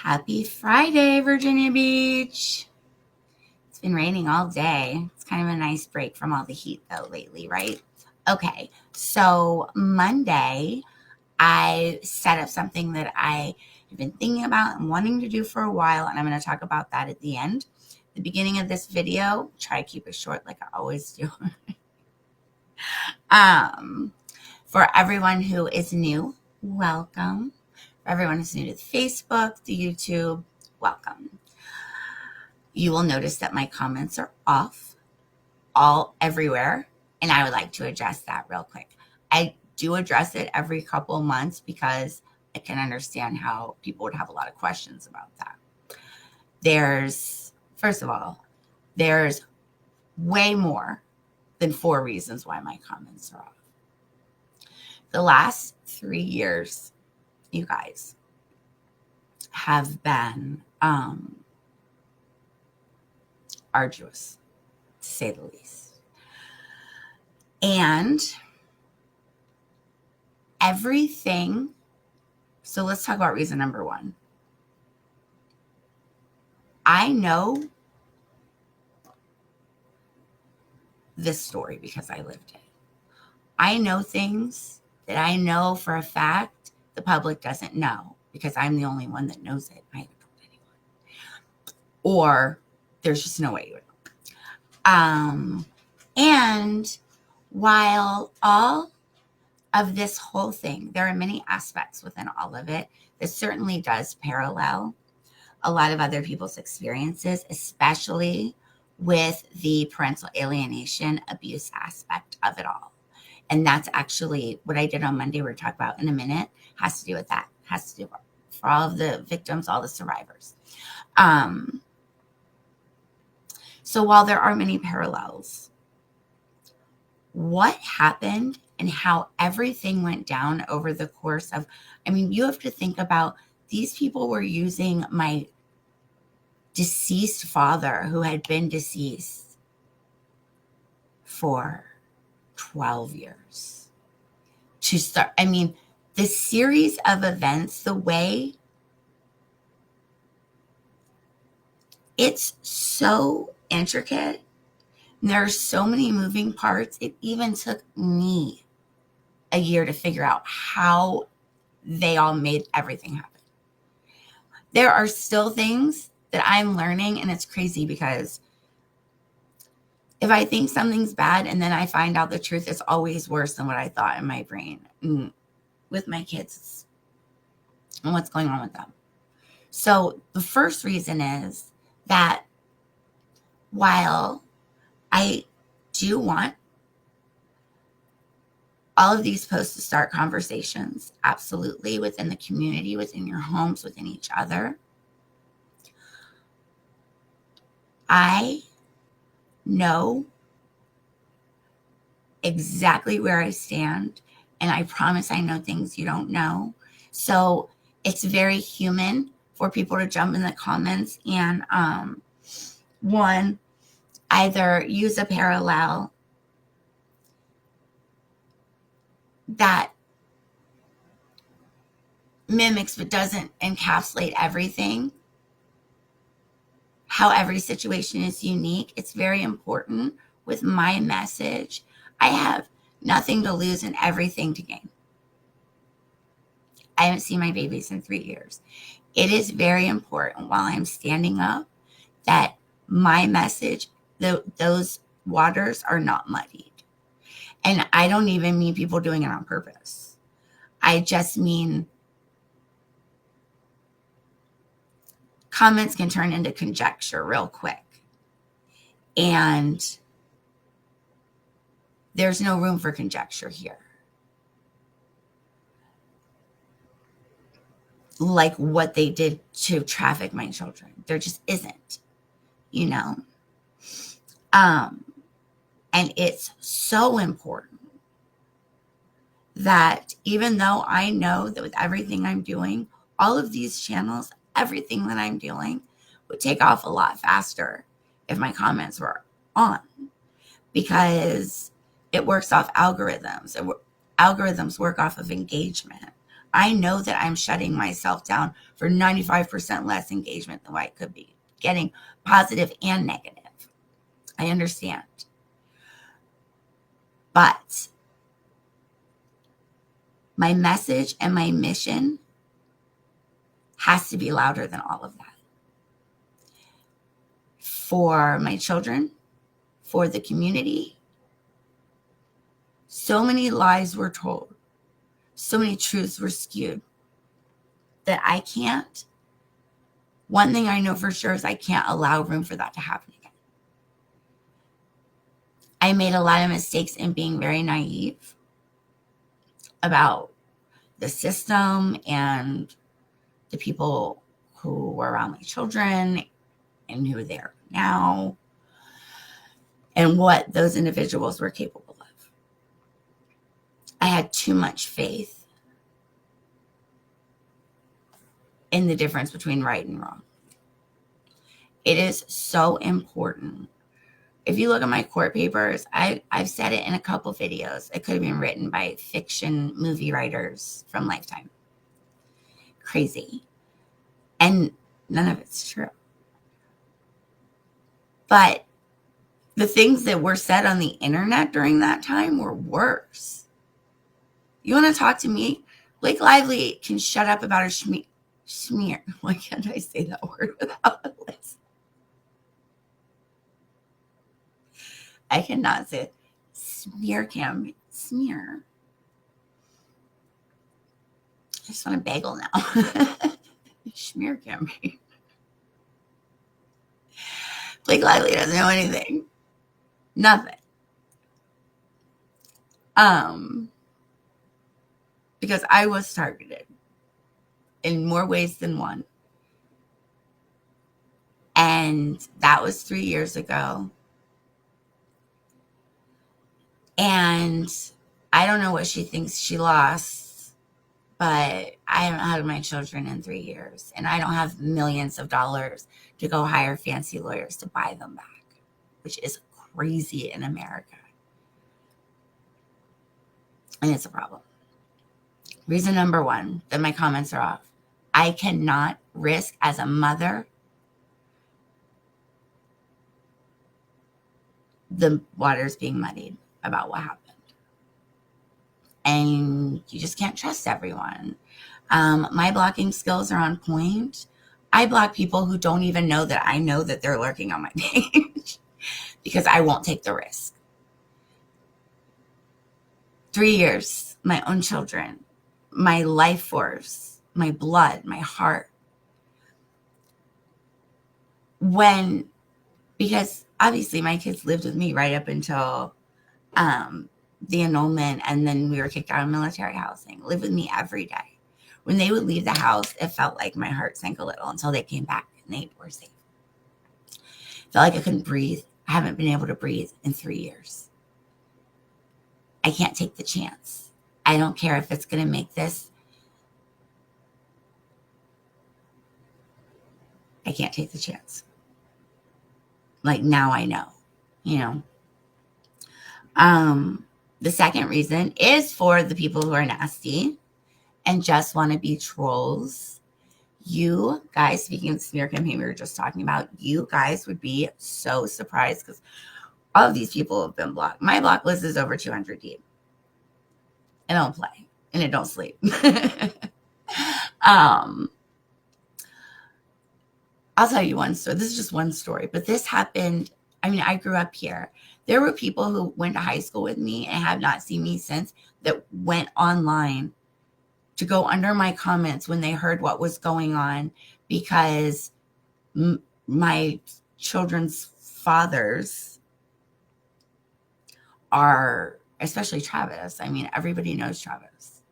Happy Friday, Virginia Beach. It's been raining all day. It's kind of a nice break from all the heat, though, lately, right? Okay, so Monday, I set up something that I have been thinking about and wanting to do for a while, and I'm going to talk about that at the end. The beginning of this video, try to keep it short like I always do. um, for everyone who is new, welcome. For everyone who's new to the Facebook, the YouTube, welcome. You will notice that my comments are off everywhere, and I would like to address that real quick. I do address it every couple of months because I can understand how people would have a lot of questions about that. First of all, there's way more than 4 reasons why my comments are off. The last 3 years, you guys, have been arduous, to say the least. And everything, so let's talk about reason number 1. I know this story because I lived it. I know things that I know for a fact the public doesn't know because I'm the only one that knows it. I haven't told anyone. Or there's just no way you would know. And while all of this whole thing, there are many aspects within all of it that certainly does parallel a lot of other people's experiences, especially with the parental alienation abuse aspect of it all. And that's actually what I did on Monday, we're talking about in a minute, has to do with that, has to do for all of the victims, all the survivors. So while there are many parallels, what happened and how everything went down over the course of, you have to think about, these people were using my deceased father, who had been deceased for 12 years, to start. The series of events, the way it's so intricate, and there are so many moving parts. It even took me a year to figure out how they all made everything happen. There are still things that I'm learning, and it's crazy because if I think something's bad and then I find out the truth, it's always worse than what I thought in my brain. And with my kids and what's going on with them. So the first reason is that while I do want all of these posts to start conversations, absolutely, within the community, within your homes, within each other, I know exactly where I stand, and I promise I know things you don't know. So it's very human for people to jump in the comments and one, either use a parallel that mimics but doesn't encapsulate everything, how every situation is unique. It's very important with my message. I have nothing to lose and everything to gain. I haven't seen my babies in 3 years. It is very important while I'm standing up that my message, those waters are not muddied. And I don't even mean people doing it on purpose. I just mean comments can turn into conjecture real quick. And there's no room for conjecture here. Like what they did to traffic my children. There just isn't, And it's so important that even though I know that with everything I'm doing, all of these channels, everything that I'm doing would take off a lot faster if my comments were on, because it works off algorithms. Algorithms work off of engagement. I know that I'm shutting myself down for 95% less engagement than what I could be getting, positive and negative. I understand. But my message and my mission has to be louder than all of that. For my children, for the community, so many lies were told, so many truths were skewed that I can't. One thing I know for sure is I can't allow room for that to happen again. I made a lot of mistakes in being very naive about the system and the people who were around my children and who they are now and what those individuals were capable of. I had too much faith in the difference between right and wrong. It is so important. If you look at my court papers, I've said it in a couple videos. It could have been written by fiction movie writers from Lifetime. Crazy. And none of it's true. But the things that were said on the internet during that time were worse. You want to talk to me? Blake Lively can shut up about a smear. Why can't I say that word without a list? I cannot say it. Smear campaign. Smear. I just want a bagel now. Smear campaign. Blake Lively doesn't know anything. Nothing. Because I was targeted in more ways than one. And that was 3 years ago. And I don't know what she thinks she lost, but I haven't had my children in 3 years. And I don't have millions of dollars to go hire fancy lawyers to buy them back, which is crazy in America. And it's a problem. Reason number one that my comments are off. I cannot risk as a mother the waters being muddied about what happened. And you just can't trust everyone. My blocking skills are on point. I block people who don't even know that I know that they're lurking on my page because I won't take the risk. 3 years, my own children, my life force, my blood, my heart. Because obviously my kids lived with me right up until the annulment, and then we were kicked out of military housing, lived with me every day. When they would leave the house, it felt like my heart sank a little until they came back and they were safe. Felt like I couldn't breathe. I haven't been able to breathe in 3 years. I can't take the chance. I don't care if it's going to make this. I can't take the chance. Like now I know, The second reason is for the people who are nasty and just want to be trolls. You guys, speaking of the smear campaign we were just talking about, you guys would be so surprised because all of these people have been blocked. My block list is over 200 deep. I don't play and I don't sleep. I'll tell you one story. This is just one story, but this happened. I mean, I grew up here. There were people who went to high school with me and have not seen me since that went online to go under my comments when they heard what was going on because my children's fathers are, especially Travis. I mean, everybody knows Travis.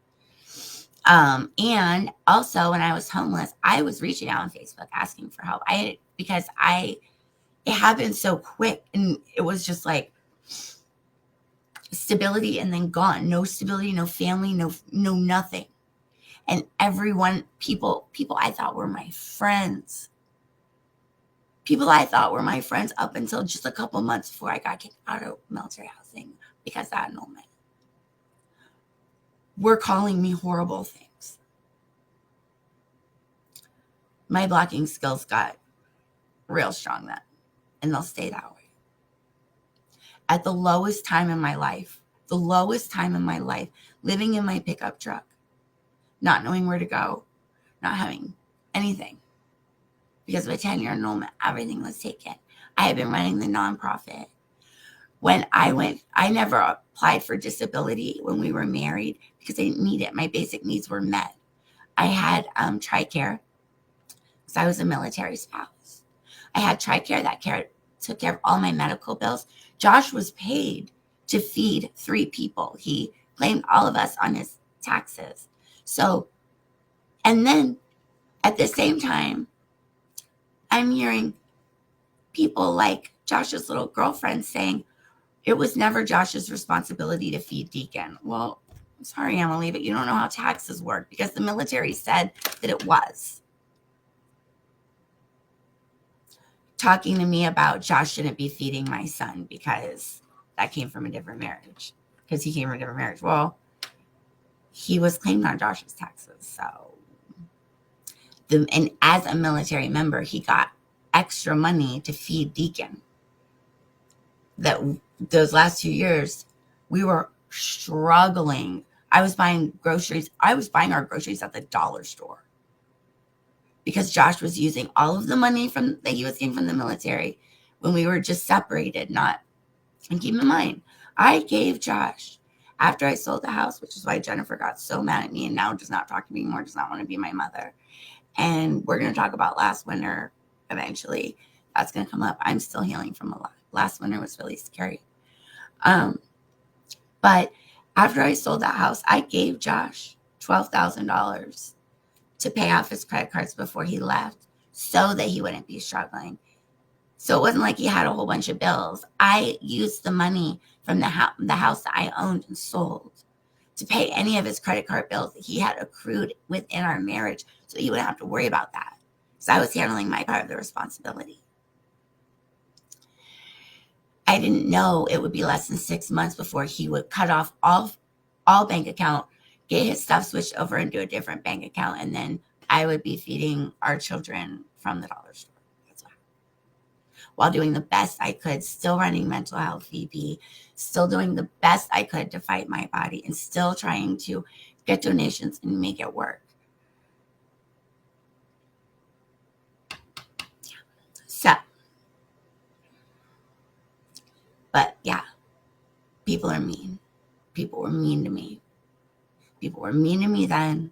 And also when I was homeless, I was reaching out on Facebook asking for help. Because it happened so quick and it was just like stability and then gone. No stability, no family, no nothing. And everyone, people I thought were my friends. People I thought were my friends up until just a couple months before I got kicked out of military housing because of that annulment. Were calling me horrible things. My blocking skills got real strong then, and they'll stay that way. At the lowest time in my life, living in my pickup truck, not knowing where to go, not having anything because of a 10-year enrollment, everything was taken. I had been running the nonprofit. When I never applied for disability when we were married because I didn't need it. My basic needs were met. I had TRICARE because I was a military spouse. I had TRICARE that took care of all my medical bills. Josh was paid to feed 3 people. He claimed all of us on his taxes. So, and then at the same time, I'm hearing people like Josh's little girlfriend saying, it was never Josh's responsibility to feed Deacon. Well, I'm sorry, Emily, but you don't know how taxes work because the military said that it was. Talking to me about Josh shouldn't be feeding my son because that came from a different marriage. Because he came from a different marriage. Well, he was claimed on Josh's taxes. So, and as a military member, he got extra money to feed Deacon. That those last 2 years, we were struggling. I was buying groceries. I was buying our groceries at the dollar store because Josh was using all of the money that he was getting from the military when we were just separated. And keep in mind, I gave Josh, after I sold the house, which is why Jennifer got so mad at me and now does not talk to me anymore, does not want to be my mother. And we're going to talk about last winter eventually. That's going to come up. I'm still healing from a lot. Last winter was really scary. But after I sold that house, I gave Josh $12,000 to pay off his credit cards before he left so that he wouldn't be struggling. So it wasn't like he had a whole bunch of bills. I used the money from the house that I owned and sold to pay any of his credit card bills that he had accrued within our marriage so he wouldn't have to worry about that. So I was handling my part of the responsibility. I didn't know it would be less than 6 months before he would cut off all bank account, get his stuff switched over into a different bank account, and then I would be feeding our children from the dollar store. That's why. While doing the best I could, still running mental health VP, still doing the best I could to fight my body, and still trying to get donations and make it work. So, but yeah, people are mean. People were mean to me. People were mean to me then.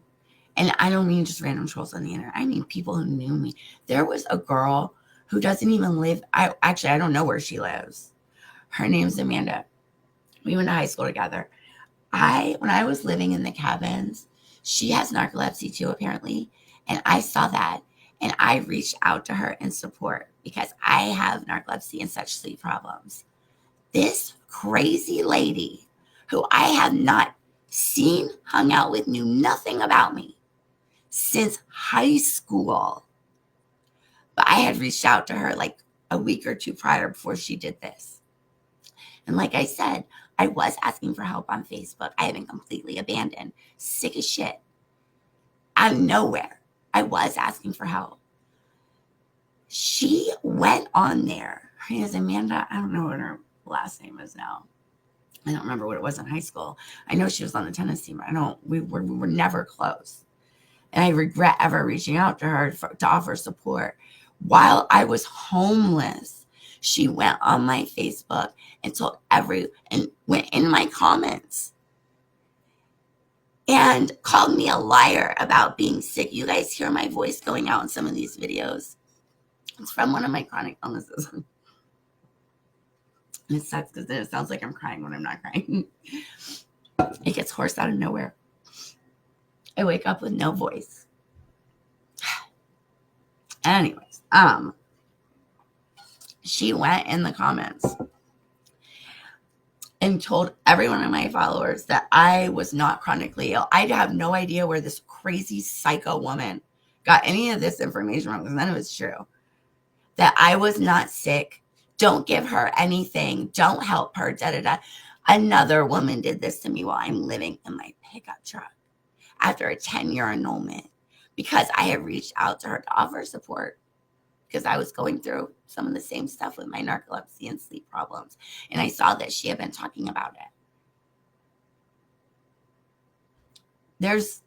And I don't mean just random trolls on the internet. I mean people who knew me. There was a girl who doesn't even live. I don't know where she lives. Her name's Amanda. We went to high school together. When I was living in the cabins, she has narcolepsy too, apparently. And I saw that. And I reached out to her in support because I have narcolepsy and such sleep problems. This crazy lady who I have not seen, hung out with, knew nothing about me since high school. But I had reached out to her like a week or 2 prior before she did this. And like I said, I was asking for help on Facebook. I had been completely abandoned, sick as shit. Out of nowhere, I was asking for help. She went on there. Her name is Amanda. I don't know what her last name is now. I don't remember what it was in high school. I know she was on the tennis team. We were never close. And I regret ever reaching out to her to offer support. While I was homeless, she went on my Facebook and and went in my comments and called me a liar about being sick. You guys hear my voice going out in some of these videos. It's from one of my chronic illnesses. And it sucks because then it sounds like I'm crying when I'm not crying. It gets hoarse out of nowhere. I wake up with no voice. Anyways, she went in the comments and told every one of my followers that I was not chronically ill. I have no idea where this crazy psycho woman got any of this information from because none of it's true. That I was not sick. Don't give her anything. Don't help her. Da da da. Another woman did this to me while I'm living in my pickup truck after a 10-year enrollment. because I had reached out to her to offer support because I was going through some of the same stuff with my narcolepsy and sleep problems. And I saw that she had been talking about it. There's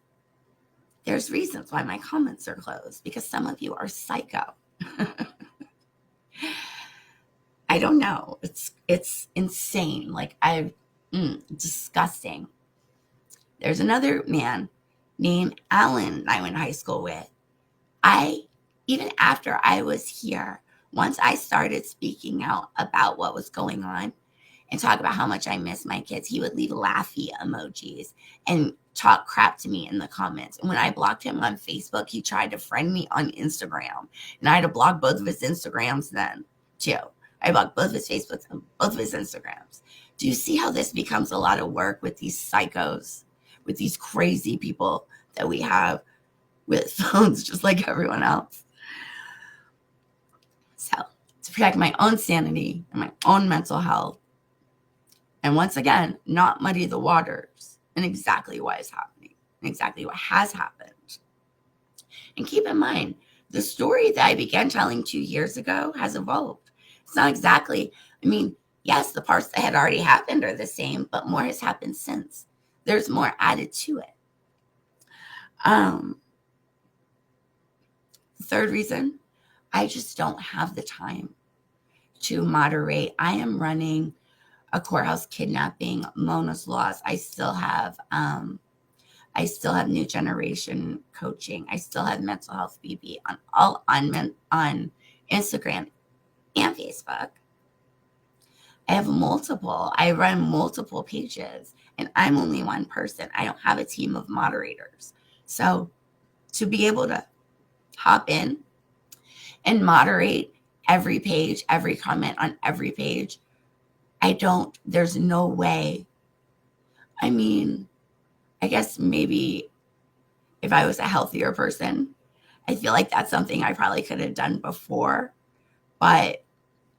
reasons why my comments are closed, because some of you are psycho. I don't know. It's insane. Like disgusting. There's another man named Alan I went to high school with. Even after I was here, once I started speaking out about what was going on and talk about how much I miss my kids, he would leave laughy emojis and talk crap to me in the comments. And when I blocked him on Facebook, he tried to friend me on Instagram. And I had to block both of his Instagrams then, too. I blocked both of his Facebooks and both of his Instagrams. Do you see how this becomes a lot of work with these psychos, with these crazy people that we have with phones just like everyone else? So, to protect my own sanity and my own mental health, and once again, not muddy the waters and exactly what is happening and exactly what has happened. And keep in mind, the story that I began telling 2 years ago has evolved. It's not exactly, yes, the parts that had already happened are the same, but more has happened since. There's more added to it. The third reason, I just don't have the time to moderate. I am running a courthouse kidnapping, Mona's Lost. I still have New Generation Coaching. I still have Mental Health BB on Instagram and Facebook. I run multiple pages, and I'm only one person. I don't have a team of moderators. So to be able to hop in and moderate every page, every comment on every page, there's no way. I guess maybe if I was a healthier person, I feel like that's something I probably could have done before, but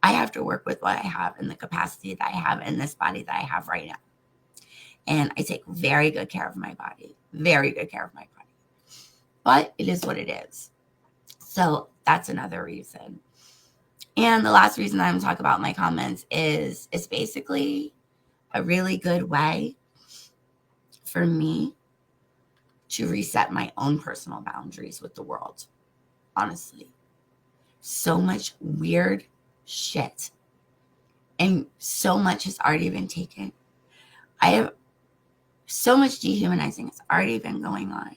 I have to work with what I have and the capacity that I have in this body that I have right now. And I take very good care of my body, but it is what it is. So that's another reason. And the last reason I'm going to talk about my comments is it's basically a really good way for me to reset my own personal boundaries with the world. Honestly, so much weird shit and so much has already been taken. I have so much dehumanizing has already been going on.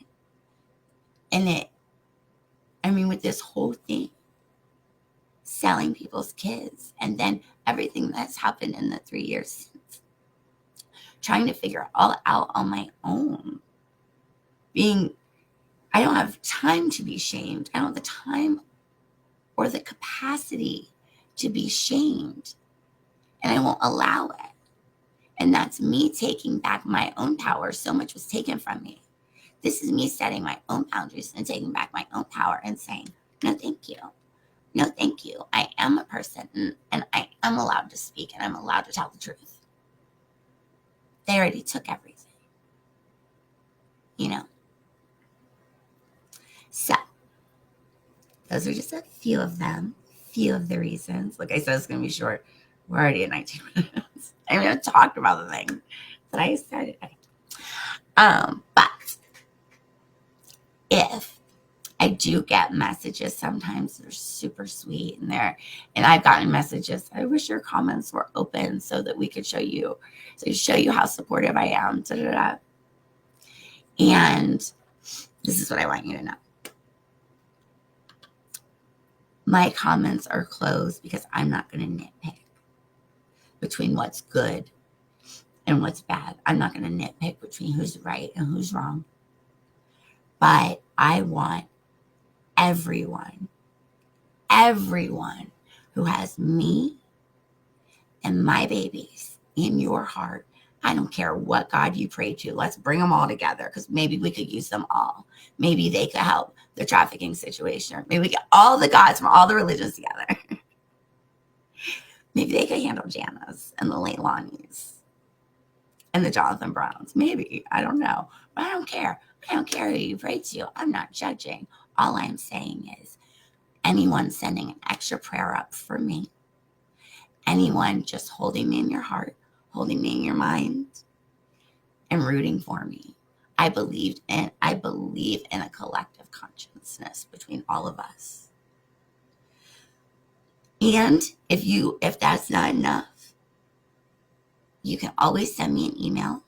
And with this whole thing, selling people's kids, and then everything that's happened in the 3 years since, trying to figure it all out on my own. I don't have time to be shamed. I don't have the time or the capacity to be shamed. And I won't allow it. And that's me taking back my own power. So much was taken from me. This is me setting my own boundaries and taking back my own power and saying, no, thank you. No, thank you. I am a person and I am allowed to speak and I'm allowed to tell the truth. They already took everything. So, those are just a few of the reasons. Like I said, it's going to be short. We're already at 19 minutes. I've talked about the thing that I started. But if I do get messages, sometimes they're super sweet and I've gotten messages, I wish your comments were open so that we could show you how supportive I am. And this is what I want you to know. My comments are closed because I'm not going to nitpick between what's good and what's bad. I'm not going to nitpick between who's right and who's wrong. But I want everyone who has me and my babies in your heart. I don't care what God you pray to. Let's bring them all together because maybe we could use them all. Maybe they could help the trafficking situation. Maybe we get all the gods from all the religions together. Maybe they could handle Janice and the Leilani's and the Jonathan Browns. Maybe. I don't know. But I don't care. I don't care who you pray to. I'm not judging. All I'm saying is anyone sending an extra prayer up for me, anyone just holding me in your heart, holding me in your mind, and rooting for me. I believe in a collective consciousness between all of us. And if that's not enough, you can always send me an email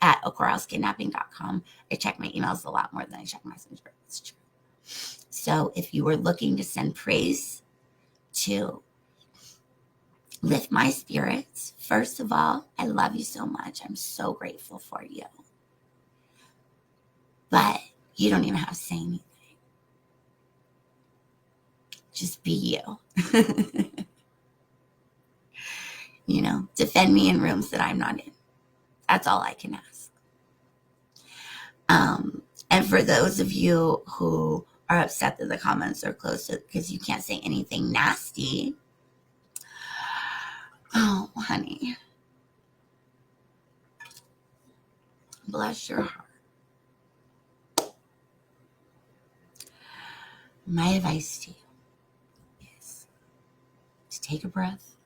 at okoralskidnapping.com. I check my emails a lot more than I check Messenger. It's true. So if you were looking to send praise to lift my spirits, first of all, I love you so much. I'm so grateful for you. But you don't even have to say anything. Just be you. Defend me in rooms that I'm not in. That's all I can ask. And for those of you who are upset that the comments are closed because you can't say anything nasty, oh, honey, bless your heart. My advice to you is to take a breath,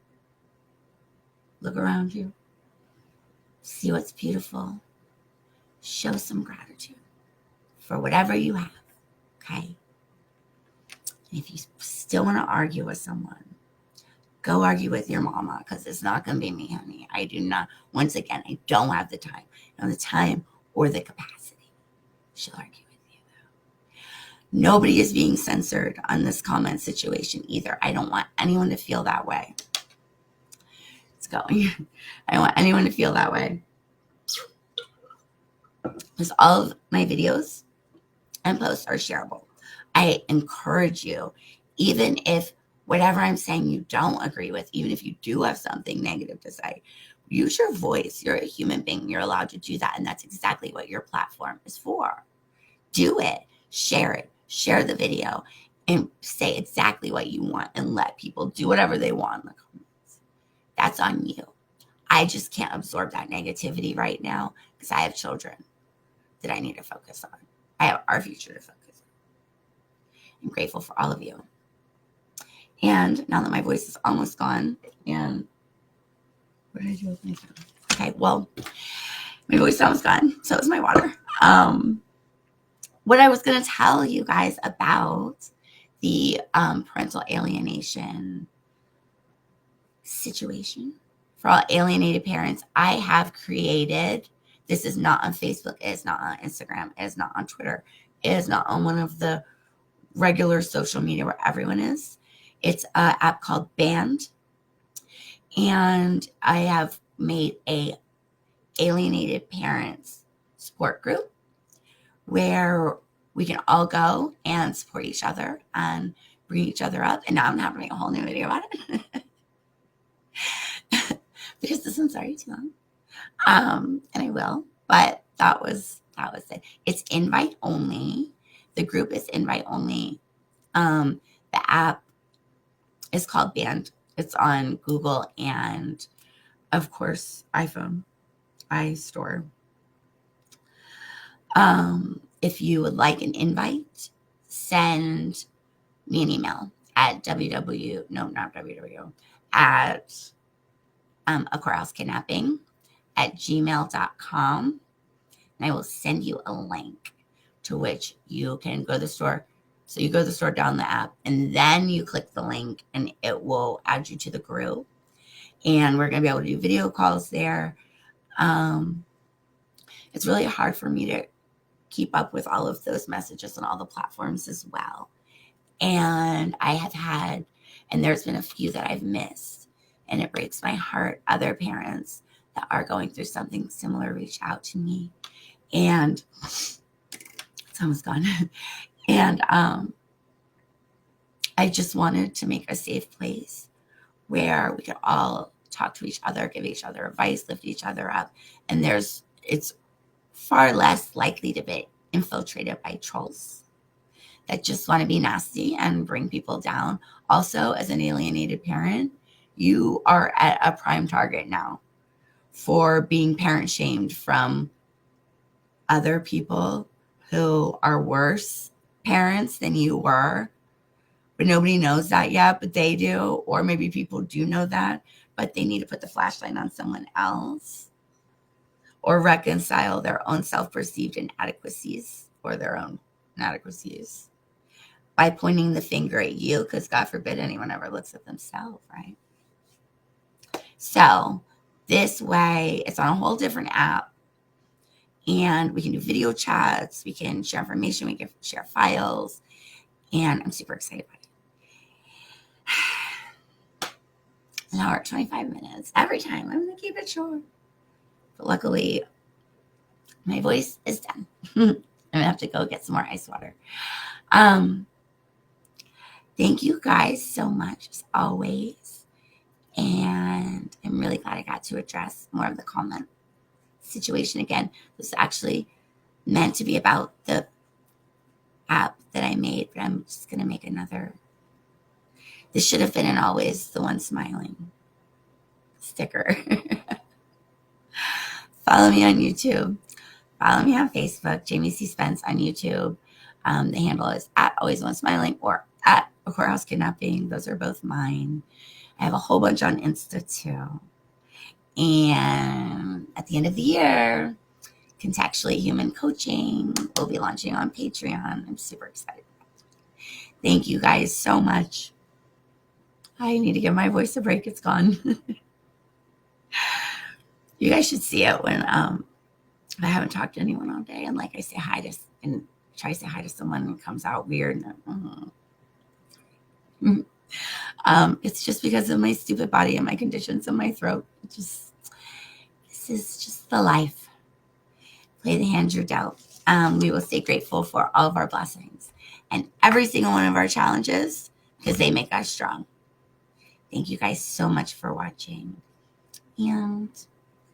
look around you, see what's beautiful, show some gratitude for whatever you have, okay? And if you still want to argue with someone, go argue with your mama, because it's not going to be me, honey. I do not, once again, I don't have the time. I don't have the time or the capacity. She'll argue with you, though. Nobody is being censored on this comment situation either. I don't want anyone to feel that way. It's going. I don't want anyone to feel that way. Because all of my videos and posts are shareable. I encourage you, even if whatever I'm saying you don't agree with, even if you do have something negative to say, use your voice. You're a human being. You're allowed to do that. And that's exactly what your platform is for. Do it. Share the video, and say exactly what you want and let people do whatever they want in the comments. That's on you. I just can't absorb that negativity right now because I have children that I need to focus on. I have our future to focus on. I'm grateful for all of you. And now that my voice is almost gone, and what did I do with my phone? Okay, well, my voice is almost gone. So is my water. What I was going to tell you guys about the parental alienation situation for all alienated parents, I have created. This is not on Facebook. It is not on Instagram. It is not on Twitter. It is not on one of the regular social media where everyone is. It's an app called Band. And I have made a alienated parents support group where we can all go and support each other and bring each other up. And now I'm having to make a whole new video about it because this one's already too long. And I will, but that was it. It's invite only. The group is invite only. The app is called Band. It's on Google and, of course, iPhone, iStore. If you would like an invite, send me an email at okoralskidnapping@gmail.com, and I will send you a link to which you can go to the store. So you go to the store, down the app, and then you click the link, and it will add you to the group. And we're going to be able to do video calls there. It's really hard for me to keep up with all of those messages on all the platforms as well. And I have had, and there's been a few that I've missed, and it breaks my heart. Other parents that are going through something similar reach out to me, and it's almost gone. And I just wanted to make a safe place where we could all talk to each other, give each other advice, lift each other up. And it's far less likely to be infiltrated by trolls that just want to be nasty and bring people down. Also, as an alienated parent, you are at a prime target now for being parent shamed from other people who are worse parents than you were, but nobody knows that yet, but they do. Or maybe people do know that, but they need to put the flashlight on someone else or reconcile their own self-perceived inadequacies or their own inadequacies by pointing the finger at you, because God forbid anyone ever looks at themselves, right? So this way, it's on a whole different app, and we can do video chats, we can share information, we can share files, and I'm super excited about it. An hour, 25 minutes every time. I'm gonna keep it short. But luckily, my voice is done. I'm gonna have to go get some more ice water. Thank you guys so much as always. And I'm really glad I got to address more of the comment situation again. This is actually meant to be about the app that I made, but I'm just going to make another. This should have been an always the one smiling sticker. Follow me on YouTube. Follow me on Facebook, Jamie C. Spence on YouTube. The handle is at always one smiling or at a courthouse kidnapping. Those are both mine. I have a whole bunch on Insta too. And at the end of the year, Contextually Human Coaching will be launching on Patreon. I'm super excited. Thank you guys so much. I need to give my voice a break. It's gone. You guys should see it when I haven't talked to anyone all day, and like I say hi to and try to say hi to someone and it comes out weird. It's just because of my stupid body and my conditions in my throat. This is just the life. Play the hand you're dealt. We will stay grateful for all of our blessings and every single one of our challenges because they make us strong. Thank you guys so much for watching. And,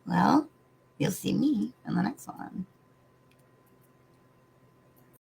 well, you'll see me in the next one.